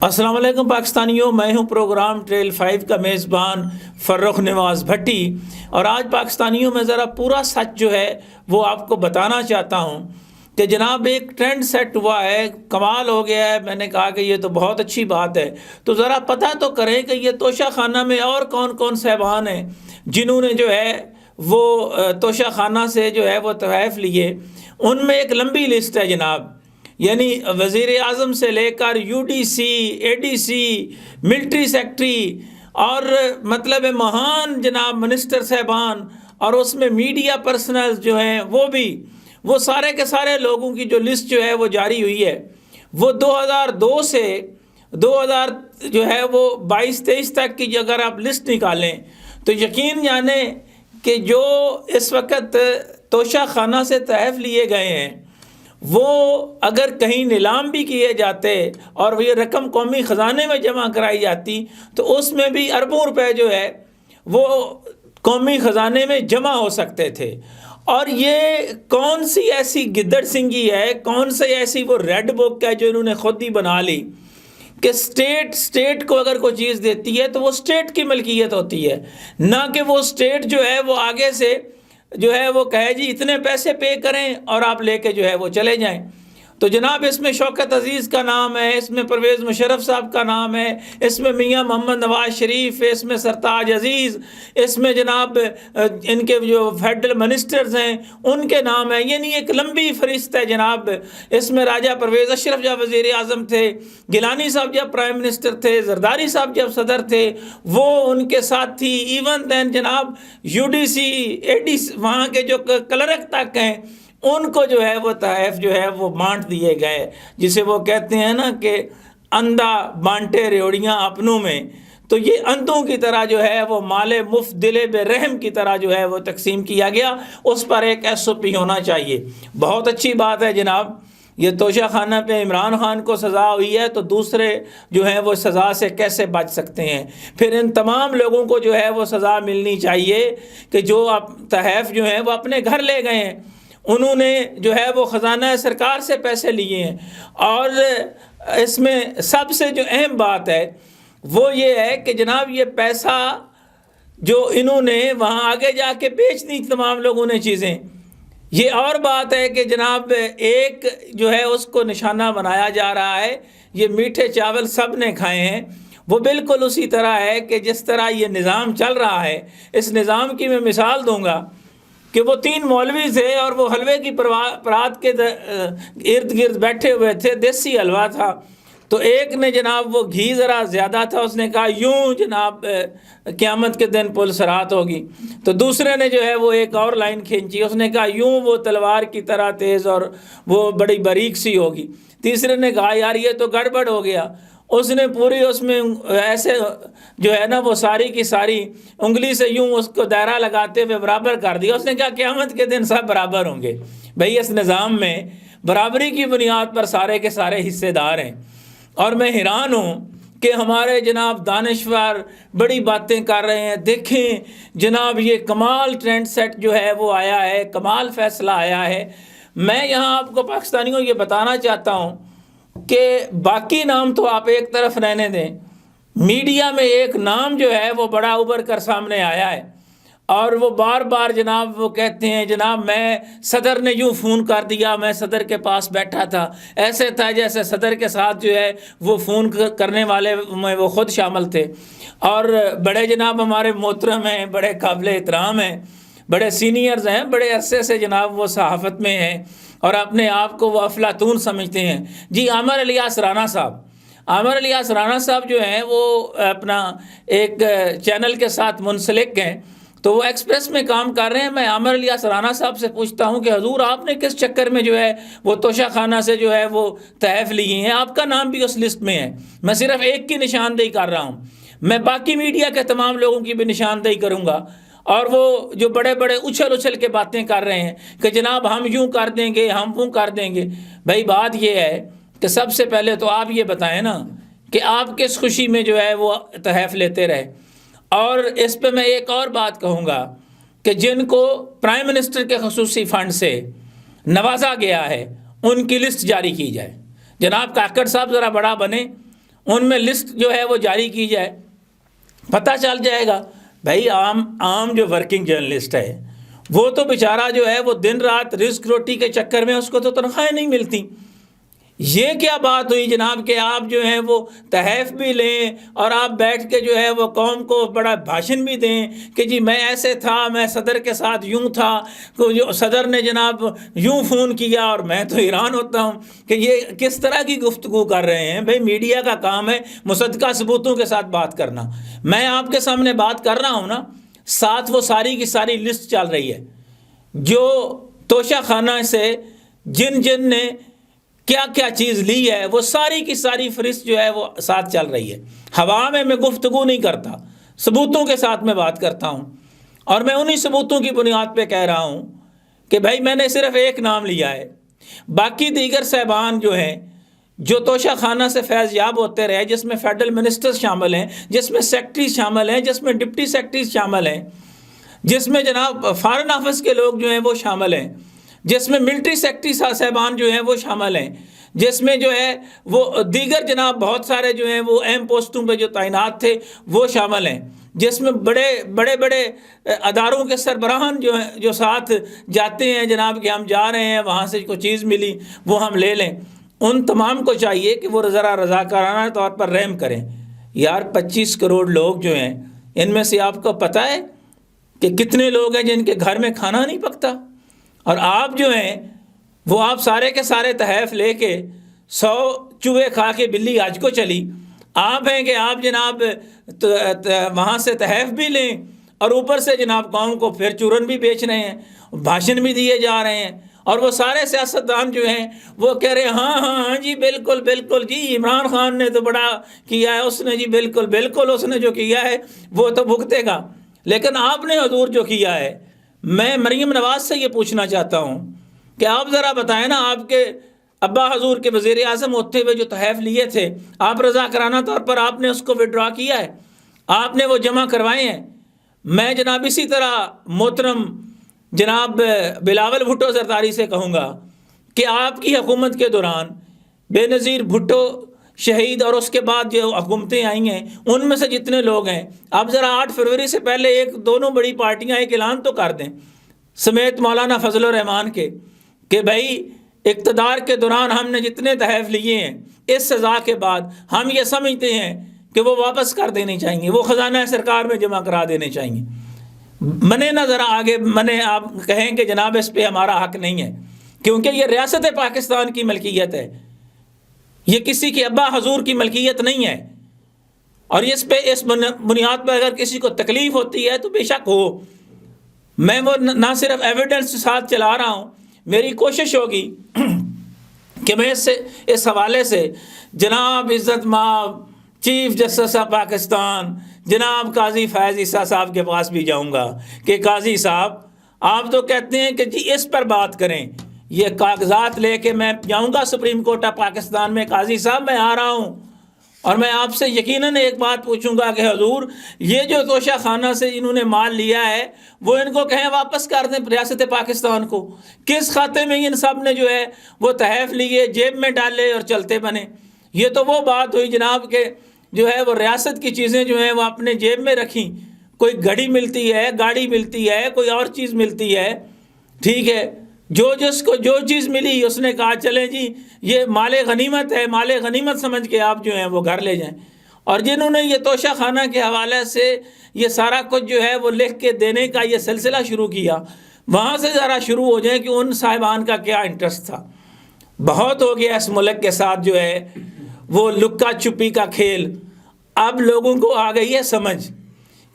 السلام علیکم پاکستانیوں، میں ہوں پروگرام ٹریل 5 کا میزبان فرخ نواز بھٹی، اور آج پاکستانیوں میں ذرا پورا سچ جو ہے وہ آپ کو بتانا چاہتا ہوں کہ جناب ایک ٹرینڈ سیٹ ہوا ہے، کمال ہو گیا ہے۔ میں نے کہا کہ یہ تو بہت اچھی بات ہے، تو ذرا پتہ تو کریں کہ یہ توشہ خانہ میں اور کون کون صاحبان ہیں جنہوں نے جو ہے وہ توشہ خانہ سے جو ہے وہ تحائف لیے۔ ان میں ایک لمبی لسٹ ہے جناب، یعنی وزیر اعظم سے لے کر یو ڈی سی، اے ڈی سی، ملٹری سیکٹری، اور مطلب مہان جناب منسٹر صاحبان، اور اس میں میڈیا پرسنلز جو ہیں وہ سارے کے سارے لوگوں کی جو لسٹ جو ہے وہ جاری ہوئی ہے، وہ 2002 سے 2000 جو ہے وہ 22-23 تک کی اگر آپ لسٹ نکالیں تو یقین جانیں کہ جو اس وقت توشہ خانہ سے تحائف لیے گئے ہیں وہ اگر کہیں نیلام بھی کیے جاتے اور یہ رقم قومی خزانے میں جمع کرائی جاتی تو اس میں بھی اربوں روپے جو ہے وہ قومی خزانے میں جمع ہو سکتے تھے۔ اور یہ کون سی ایسی گدڑ سنگی ہے، کون سی ایسی وہ ریڈ بک ہے جو انہوں نے خود ہی بنا لی کہ اسٹیٹ کو اگر کوئی چیز دیتی ہے تو وہ اسٹیٹ کی ملکیت ہوتی ہے، نہ کہ وہ اسٹیٹ جو ہے وہ آگے سے جو ہے وہ کہے جی اتنے پیسے پے کریں اور آپ لے کے جو ہے وہ چلے جائیں۔ تو جناب اس میں شوکت عزیز کا نام ہے، اس میں پرویز مشرف صاحب کا نام ہے، اس میں میاں محمد نواز شریف، اس میں سرتاج عزیز، اس میں جناب ان کے جو فیڈرل منسٹرز ہیں ان کے نام ہیں، یعنی ایک لمبی فہرست ہے جناب۔ اس میں راجہ پرویز اشرف جب وزیر اعظم تھے، گیلانی صاحب جب پرائم منسٹر تھے، زرداری صاحب جب صدر تھے وہ ان کے ساتھ تھی، ایون دین جناب یو ڈی سی، اے ڈی سی، وہاں کے جو کلرک تک ہیں ان کو جو ہے وہ تحائف جو ہے وہ بانٹ دیے گئے، جسے وہ کہتے ہیں نا کہ اندھا بانٹے ریوڑیاں اپنوں میں۔ تو یہ اندھوں کی طرح جو ہے وہ مال مفت دل بے رحم کی طرح جو ہے وہ تقسیم کیا گیا، اس پر ایک ایس او پی ہونا چاہیے۔ بہت اچھی بات ہے جناب، یہ توشہ خانہ پہ عمران خان کو سزا ہوئی ہے تو دوسرے جو ہیں وہ سزا سے کیسے بچ سکتے ہیں؟ پھر ان تمام لوگوں کو جو ہے وہ سزا ملنی چاہیے کہ جو تحائف جو ہیں وہ اپنے گھر لے گئے ہیں، انہوں نے جو ہے وہ خزانہ سرکار سے پیسے لیے ہیں۔ اور اس میں سب سے جو اہم بات ہے وہ یہ ہے کہ جناب یہ پیسہ جو انہوں نے وہاں آگے جا کے بیچ دی تمام لوگوں نے چیزیں، یہ اور بات ہے کہ جناب ایک جو ہے اس کو نشانہ بنایا جا رہا ہے، یہ میٹھے چاول سب نے کھائے ہیں، وہ بالکل اسی طرح ہے کہ جس طرح یہ نظام چل رہا ہے۔ اس نظام کی میں مثال دوں گا کہ وہ 3 مولوی تھے اور وہ حلوے کی پرات کے ارد گرد بیٹھے ہوئے تھے، دیسی حلوہ تھا، تو ایک نے جناب وہ گھی ذرا زیادہ تھا، اس نے کہا یوں جناب قیامت کے دن پل صراط ہوگی، تو دوسرے نے جو ہے وہ ایک اور لائن کھینچی، اس نے کہا یوں وہ تلوار کی طرح تیز اور وہ بڑی باریک سی ہوگی، تیسرے نے کہا یار یہ تو گڑبڑ ہو گیا، اس نے پوری اس میں ایسے جو ہے نا وہ ساری کی ساری انگلی سے یوں اس کو دائرہ لگاتے ہوئے برابر کر دیا، اس نے کہا قیامت کے دن سب برابر ہوں گے۔ بھئی اس نظام میں برابری کی بنیاد پر سارے کے سارے حصے دار ہیں، اور میں حیران ہوں کہ ہمارے جناب دانشور بڑی باتیں کر رہے ہیں۔ دیکھیں جناب یہ کمال ٹرینڈ سیٹ جو ہے وہ آیا ہے، کمال فیصلہ آیا ہے۔ میں یہاں آپ کو پاکستانیوں یہ بتانا چاہتا ہوں کہ باقی نام تو آپ ایک طرف رہنے دیں، میڈیا میں ایک نام جو ہے وہ بڑا ابھر کر سامنے آیا ہے، اور وہ بار بار جناب وہ کہتے ہیں جناب میں صدر نے یوں فون کر دیا، میں صدر کے پاس بیٹھا تھا، ایسے تھا جیسے صدر کے ساتھ جو ہے وہ فون کرنے والے میں وہ خود شامل تھے۔ اور بڑے جناب ہمارے محترم ہیں، بڑے قابل احترام ہیں، بڑے سینئرز ہیں، بڑے عرصے سے جناب وہ صحافت میں ہیں اور اپنے آپ کو وہ افلاطون سمجھتے ہیں۔ جی عامر الیاس رانا صاحب جو ہیں وہ اپنا ایک چینل کے ساتھ منسلک ہیں، تو وہ ایکسپریس میں کام کر رہے ہیں۔ میں عامر الیاس رانا صاحب سے پوچھتا ہوں کہ حضور آپ نے کس چکر میں جو ہے وہ توشہ خانہ سے جو ہے وہ تحائف لیے ہیں؟ آپ کا نام بھی اس لسٹ میں ہے۔ میں صرف ایک کی نشاندہی کر رہا ہوں، میں باقی میڈیا کے تمام لوگوں کی بھی نشاندہی کروں گا۔ اور وہ جو بڑے بڑے اچھل کے باتیں کر رہے ہیں کہ جناب ہم یوں کر دیں گے، ہم وہ کر دیں گے، بھائی بات یہ ہے کہ سب سے پہلے تو آپ یہ بتائیں نا کہ آپ کس خوشی میں جو ہے وہ تحائف لیتے رہے۔ اور اس پہ میں ایک اور بات کہوں گا کہ جن کو پرائم منسٹر کے خصوصی فنڈ سے نوازا گیا ہے ان کی لسٹ جاری کی جائے۔ جناب کاکڑ صاحب ذرا بڑا بنے ان میں لسٹ جو ہے وہ جاری کی جائے، پتہ چل جائے گا۔ بھائی عام جو ورکنگ جرنلسٹ ہے وہ تو بیچارہ جو ہے وہ دن رات رزق روٹی کے چکر میں اس کو تو تنخواہیں نہیں ملتی۔ یہ کیا بات ہوئی جناب کہ آپ جو ہیں وہ تحائف بھی لیں اور آپ بیٹھ کے جو ہے وہ قوم کو بڑا بھاشن بھی دیں کہ جی میں ایسے تھا، میں صدر کے ساتھ یوں تھا، جو صدر نے جناب یوں فون کیا اور میں تو حیران ہوتا ہوں کہ یہ کس طرح کی گفتگو کر رہے ہیں۔ بھائی میڈیا کا کام ہے مصدقہ ثبوتوں کے ساتھ بات کرنا، میں آپ کے سامنے بات کر رہا ہوں نا، ساتھ وہ ساری کی ساری لسٹ چل رہی ہے جو توشہ خانہ سے جن نے کیا کیا چیز لی ہے، وہ ساری کی ساری فہرست جو ہے وہ ساتھ چل رہی ہے۔ ہوا میں گفتگو نہیں کرتا، ثبوتوں کے ساتھ میں بات کرتا ہوں، اور میں انہی ثبوتوں کی بنیاد پہ کہہ رہا ہوں کہ بھائی میں نے صرف ایک نام لیا ہے، باقی دیگر صاحبان جو ہیں جو توشہ خانہ سے فیض یاب ہوتے رہے، جس میں فیڈرل منسٹرز شامل ہیں، جس میں سیکٹریز شامل ہیں، جس میں ڈپٹی سیکٹریز شامل ہیں، جس میں جناب فارن آفس کے لوگ جو ہیں وہ شامل ہیں، جس میں ملٹری سیکٹری صاحبان جو ہیں وہ شامل ہیں، جس میں جو ہے وہ دیگر جناب بہت سارے جو ہیں وہ اہم پوسٹوں پہ جو تعینات تھے وہ شامل ہیں، جس میں بڑے اداروں کے سربراہان جو ہیں جو ساتھ جاتے ہیں جناب کہ ہم جا رہے ہیں وہاں سے کوئی چیز ملی وہ ہم لے لیں۔ ان تمام کو چاہیے کہ وہ ذرا رضاکارانہ طور پر رحم کریں۔ یار 25 کروڑ لوگ جو ہیں، ان میں سے آپ کو پتہ ہے کہ کتنے لوگ ہیں جن کے گھر میں کھانا نہیں پکتا، اور آپ جو ہیں وہ آپ سارے کے سارے تحائف لے کے 100 چوہے کھا کے بلی حج کو چلی، آپ ہیں کہ آپ جناب وہاں سے تحائف بھی لیں اور اوپر سے جناب قوم کو پھر چورن بھی بیچ رہے ہیں، بھاشن بھی دیے جا رہے ہیں، اور وہ سارے سیاستدان جو ہیں وہ کہہ رہے ہیں ہاں جی بالکل جی عمران خان نے تو بڑا کیا ہے، اس نے جی بالکل اس نے جو کیا ہے وہ تو بھگتے گا۔ لیکن آپ نے حضور جو کیا ہے، میں مریم نواز سے یہ پوچھنا چاہتا ہوں کہ آپ ذرا بتائیں نا، آپ کے ابا حضور کے وزیر اعظم ہوتے ہوئے جو تحائف لیے تھے، آپ رضاکارانہ طور پر آپ نے اس کو وڈرا کیا ہے، آپ نے وہ جمع کروائے ہیں۔ میں جناب اسی طرح محترم جناب بلاول بھٹو زرداری سے کہوں گا کہ آپ کی حکومت کے دوران بے نظیر بھٹو شہید اور اس کے بعد جو حکومتیں آئی ہیں ان میں سے جتنے لوگ ہیں، آپ ذرا 8 فروری سے پہلے دونوں بڑی پارٹیاں ایک اعلان تو کر دیں سمیت مولانا فضل الرحمان کے کہ بھائی اقتدار کے دوران ہم نے جتنے تحائف لیے ہیں اس سزا کے بعد ہم یہ سمجھتے ہیں کہ وہ واپس کر دینے چاہیے، وہ خزانہ سرکار میں جمع کرا دینے چاہیے۔ منے نہ ذرا آگے منے آپ کہیں کہ جناب اس پہ ہمارا حق نہیں ہے، کیونکہ یہ ریاست پاکستان کی ملکیت ہے، یہ کسی کے ابا حضور کی ملکیت نہیں ہے، اور اس بنیاد پر اگر کسی کو تکلیف ہوتی ہے تو بے شک ہو۔ میں وہ نہ صرف ایویڈنس ساتھ چلا رہا ہوں، میری کوشش ہوگی کہ میں اس حوالے سے جناب عزت مآب چیف جسٹس آف پاکستان جناب قاضی فیض عیسیٰ صاحب کے پاس بھی جاؤں گا کہ قاضی صاحب آپ تو کہتے ہیں کہ جی اس پر بات کریں، یہ کاغذات لے کے میں جاؤں گا سپریم کورٹ آف پاکستان میں، قاضی صاحب میں آ رہا ہوں اور میں آپ سے یقیناً ایک بات پوچھوں گا کہ حضور یہ جو توشہ خانہ سے انہوں نے مال لیا ہے وہ ان کو کہیں واپس کر دیں ریاست پاکستان کو، کس کھاتے میں ان سب نے جو ہے وہ تحائف لیے جیب میں ڈالے اور چلتے بنے۔ یہ تو وہ بات ہوئی جناب کہ جو ہے وہ ریاست کی چیزیں جو ہیں وہ اپنے جیب میں رکھیں، کوئی گھڑی ملتی ہے، گاڑی ملتی ہے، کوئی اور چیز ملتی ہے، ٹھیک ہے، جس کو جو چیز ملی اس نے کہا چلیں جی یہ مال غنیمت ہے، مال غنیمت سمجھ کے آپ جو ہیں وہ گھر لے جائیں۔ اور جنہوں نے یہ توشہ خانہ کے حوالے سے یہ سارا کچھ جو ہے وہ لکھ کے دینے کا یہ سلسلہ شروع کیا، وہاں سے ذرا شروع ہو جائیں کہ ان صاحبان کا کیا انٹرسٹ تھا۔ بہت ہو گیا اس ملک کے ساتھ جو ہے وہ لکا چھپی کا کھیل، اب لوگوں کو آ گئی ہے سمجھ۔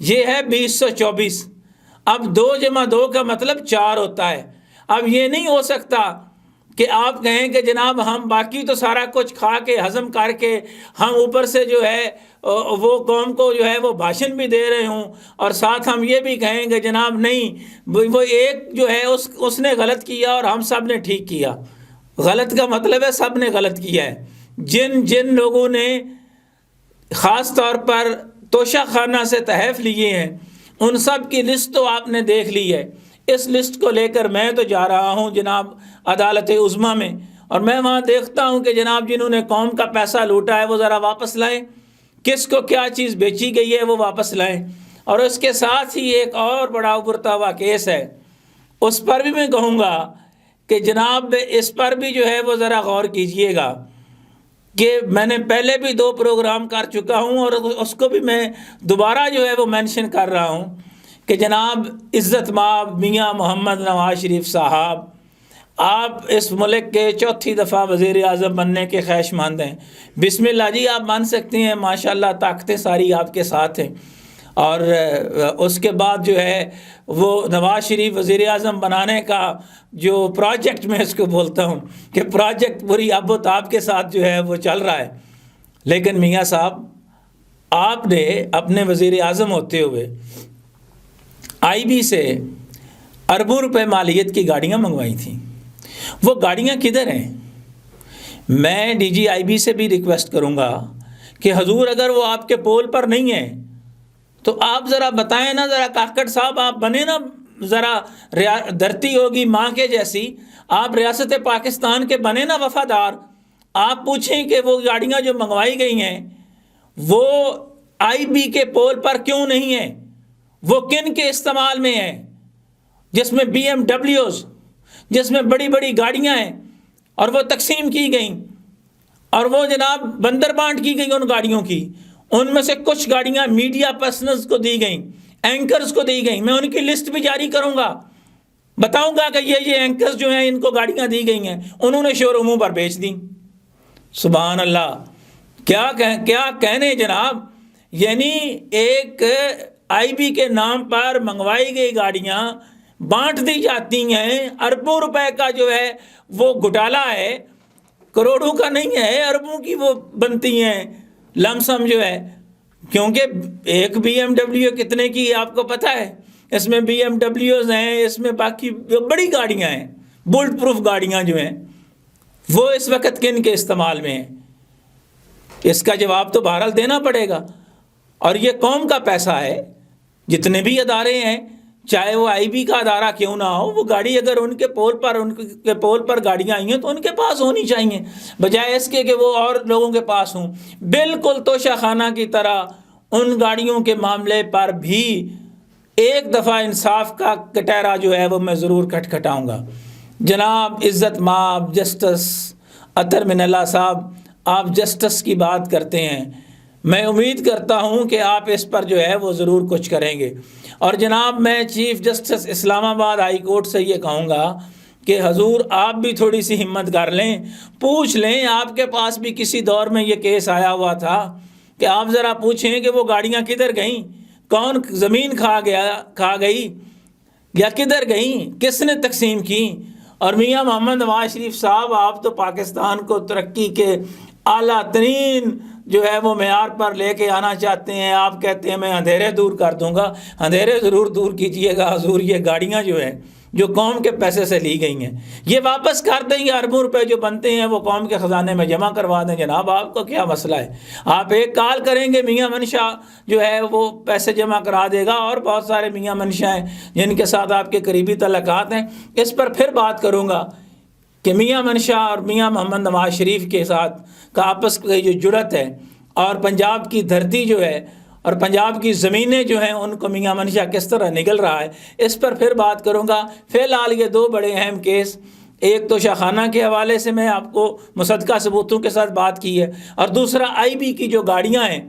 یہ ہے 2024، اب 2 + 2 کا مطلب 4 ہوتا ہے۔ اب یہ نہیں ہو سکتا کہ آپ کہیں کہ جناب ہم باقی تو سارا کچھ کھا کے ہضم کر کے ہم اوپر سے جو ہے وہ قوم کو جو ہے وہ بھاشن بھی دے رہے ہوں، اور ساتھ ہم یہ بھی کہیں کہ جناب نہیں وہ ایک جو ہے اس نے غلط کیا اور ہم سب نے ٹھیک کیا۔ غلط کا مطلب ہے سب نے غلط کیا ہے۔ جن لوگوں نے خاص طور پر توشہ خانہ سے تحائف لیے ہیں ان سب کی لسٹ تو آپ نے دیکھ لی ہے۔ اس لسٹ کو لے کر میں تو جا رہا ہوں جناب عدالت عظمیٰ میں، اور میں وہاں دیکھتا ہوں کہ جناب جنہوں نے قوم کا پیسہ لوٹا ہے وہ ذرا واپس لائیں، کس کو کیا چیز بیچی گئی ہے وہ واپس لائیں۔ اور اس کے ساتھ ہی ایک اور بڑا ابھرتا ہوا کیس ہے، اس پر بھی میں کہوں گا کہ جناب اس پر بھی جو ہے وہ ذرا غور کیجئے گا، کہ میں نے پہلے بھی 2 پروگرام کر چکا ہوں اور اس کو بھی میں دوبارہ جو ہے وہ مینشن کر رہا ہوں کہ جناب عزت مآب میاں محمد نواز شریف صاحب، آپ اس ملک کے 4تھی دفعہ وزیر اعظم بننے کے خواہشمند ہیں۔ بسم اللہ جی، آپ بن سکتے ہیں، ماشاءاللہ طاقتیں ساری آپ کے ساتھ ہیں۔ اور اس کے بعد جو ہے وہ نواز شریف وزیر اعظم بنانے کا جو پروجیکٹ، میں اس کو بولتا ہوں کہ پروجیکٹ پوری آب و تاب کے ساتھ جو ہے وہ چل رہا ہے۔ لیکن میاں صاحب، آپ نے اپنے وزیر اعظم ہوتے ہوئے آئی بی سے اربوں روپے مالیت کی گاڑیاں منگوائی تھیں، وہ گاڑیاں کدھر ہیں؟ میں ڈی جی آئی بی سے بھی ریکویسٹ کروں گا کہ حضور اگر وہ آپ کے پول پر نہیں ہیں تو آپ ذرا بتائیں نا، ذرا کاکڑ صاحب آپ بنے نا، ذرا دھرتی ہوگی ماں کے جیسی، آپ ریاست پاکستان کے بنے نا وفادار، آپ پوچھیں کہ وہ گاڑیاں جو منگوائی گئی ہیں وہ آئی بی کے پول پر کیوں نہیں ہیں، وہ کن کے استعمال میں ہیں، جس میں بی ایم ڈبلیوز، جس میں بڑی بڑی گاڑیاں ہیں، اور وہ تقسیم کی گئیں اور وہ جناب بندر بانٹ کی گئی ان گاڑیوں کی۔ ان میں سے کچھ گاڑیاں میڈیا پرسنلز کو دی گئیں، اینکرز کو دی گئیں، میں ان کی لسٹ بھی جاری کروں گا، بتاؤں گا کہ یہ اینکرز جو ہیں ان کو گاڑیاں دی گئی ہیں، انہوں نے شو روموں پر بیچ دیں۔ سبحان اللہ، کیا کہنے جناب، یعنی ایک آئی بی کے نام پر منگوائی گئی گاڑیاں بانٹ دی جاتی ہیں، اربوں روپے کا جو ہے وہ گھوٹالہ ہے، کروڑوں کا نہیں ہے، اربوں کی وہ بنتی ہیں لمسم جو ہے، کیونکہ ایک بی ایم ڈبلیو کتنے کی آپ کو پتہ ہے، اس میں بی ایم ڈبلیوز ہیں، اس میں باقی بڑی گاڑیاں ہیں، بلٹ پروف گاڑیاں جو ہیں، وہ اس وقت کن کے استعمال میں ہیں؟ اس کا جواب تو بہرحال دینا پڑے گا۔ اور یہ قوم کا پیسہ ہے، جتنے بھی ادارے ہیں، چاہے وہ آئی بی کا ادارہ کیوں نہ ہو، وہ گاڑی اگر ان کے پول پر گاڑیاں آئی ہیں تو ان کے پاس ہونی چاہیے، بجائے اس کے کہ وہ اور لوگوں کے پاس ہوں۔ بالکل توشہ خانہ کی طرح ان گاڑیوں کے معاملے پر بھی ایک دفعہ انصاف کا کٹہرا جو ہے وہ میں ضرور کھٹکھٹاؤں گا۔ جناب عزت مآب جسٹس اطہر من اللہ صاحب، آپ جسٹس کی بات کرتے ہیں، میں امید کرتا ہوں کہ آپ اس پر جو ہے وہ ضرور کچھ کریں گے۔ اور جناب میں چیف جسٹس اسلام آباد ہائی کورٹ سے یہ کہوں گا کہ حضور آپ بھی تھوڑی سی ہمت کر لیں، پوچھ لیں، آپ کے پاس بھی کسی دور میں یہ کیس آیا ہوا تھا کہ آپ ذرا پوچھیں کہ وہ گاڑیاں کدھر گئیں، کون زمین کھا گئی یا کدھر گئیں، کس نے تقسیم کی۔ اور میاں محمد نواز شریف صاحب، آپ تو پاکستان کو ترقی کے اعلیٰ ترین جو ہے وہ معیار پر لے کے آنا چاہتے ہیں، آپ کہتے ہیں میں اندھیرے دور کر دوں گا، اندھیرے ضرور دور کیجئے گا حضور۔ یہ گاڑیاں جو ہیں جو قوم کے پیسے سے لی گئی ہیں یہ واپس کر دیں، یہ اربوں روپے جو بنتے ہیں وہ قوم کے خزانے میں جمع کروا دیں۔ جناب آپ کو کیا مسئلہ ہے؟ آپ ایک کال کریں گے، میاں منشا جو ہے وہ پیسے جمع کرا دے گا، اور بہت سارے میاں منشا ہیں جن کے ساتھ آپ کے قریبی تعلقات ہیں۔ اس پر پھر بات کروں گا کہ میاں منشا اور میاں محمد نواز شریف کے ساتھ کا آپس کی جو جڑت ہے، اور پنجاب کی دھرتی جو ہے اور پنجاب کی زمینیں جو ہیں ان کو میاں منشا کس طرح نگل رہا ہے، اس پر پھر بات کروں گا۔ فی الحال یہ 2 بڑے اہم کیس، ایک تو شاخانہ کے حوالے سے میں آپ کو مصدقہ ثبوتوں کے ساتھ بات کی ہے، اور دوسرا آئی بی کی جو گاڑیاں ہیں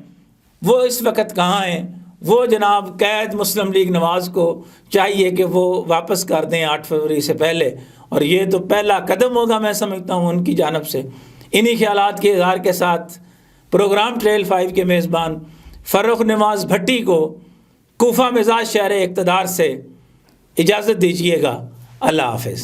وہ اس وقت کہاں ہیں۔ وہ جناب قید مسلم لیگ نواز کو چاہیے کہ وہ واپس کر دیں 8 فروری سے پہلے، اور یہ تو پہلا قدم ہوگا میں سمجھتا ہوں ان کی جانب سے۔ انہی خیالات کے اظہار کے ساتھ پروگرام ٹریل 5 کے میزبان فرخ نواز بھٹی کو کوفہ مزاج شہر اقتدار سے اجازت دیجیے گا۔ اللہ حافظ۔